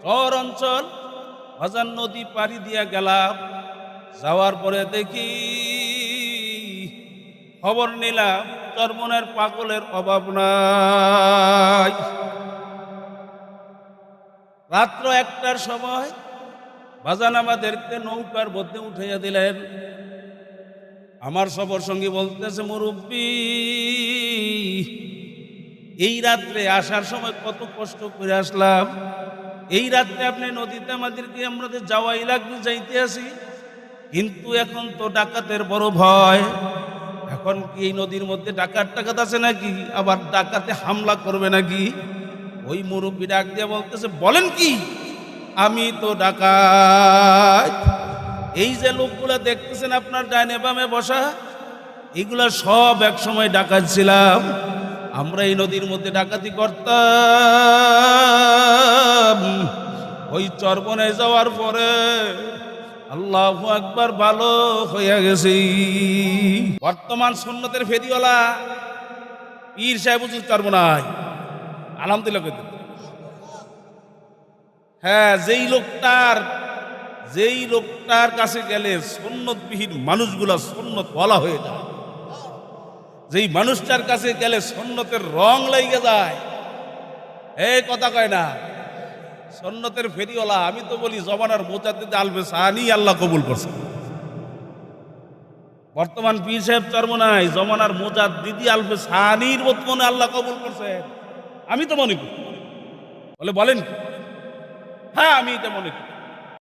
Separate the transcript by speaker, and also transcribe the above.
Speaker 1: চর অঞ্চল ভাজান নদী পাড়ি দিয়া গেলাম। যাওয়ার পরে দেখি, খবর নিলাম চরমনের পাগলের অভাব নাই। রাত্র 1টার সময় বাজান আমাদেরকে নৌকার মধ্যে উঠাইয়া দিলেন। আমার সফর সঙ্গী বলতেছে, মুরব্বী, এই রাত্রে আসার সময় কত কষ্ট করে আসলাম, এই রাত্রে আপনি নদীতে আমাদেরকে আমাদের যাওয়াই লাগবে, যাইতে আসি, কিন্তু এখন তো ডাকাতের বড় ভয়। এখন কি এই নদীর মধ্যে ডাকাত আছে নাকি, আবার ডাকাতে হামলা করবে নাকি? ওই মুরব্বী ডাক দিয়ে বলতেছে, বলেন কি? আমি তো ডাকাত। এই যে লোকগুলা দেখতেছেন আপনার ডাইনে বামে বসা, এগুলা সব এক সময় ডাকাত ছিলাম। আমরা এই নদীর মধ্যে ডাকাতি করতাম। ওই চরবনে যাওয়ার পরে আল্লাহু আকবার, ভালো হইয়া গেছি। বর্তমান সুন্নতের ফেরিওয়ালা পীর সাহেব হুজুর চরবনায়, আলহামদুলিল্লাহ। হ্যাঁ, যেই লোকটার কাছে গেলে সুন্নতবিহীন মানুষগুলা সুন্নত বলা হয়ে যায়, যেই মানুষটার কাছে গেলে সুন্নতের রং লেগে যায়, এই কথা কয় না সুন্নতের ফেরিওয়ালা। আমি তো বলি জমানার মুজাদ্দিদ আলবে সানি আল্লাহ কবুল করছে। বর্তমান পীর সাহেব চরমনাই জমানার মুজাদ্দিদি আলবে সানির মনে আল্লাহ কবুল করছেন, আমি তো মনে করি। বলে বলেন? হ্যাঁ, আমি এটা মনে করি।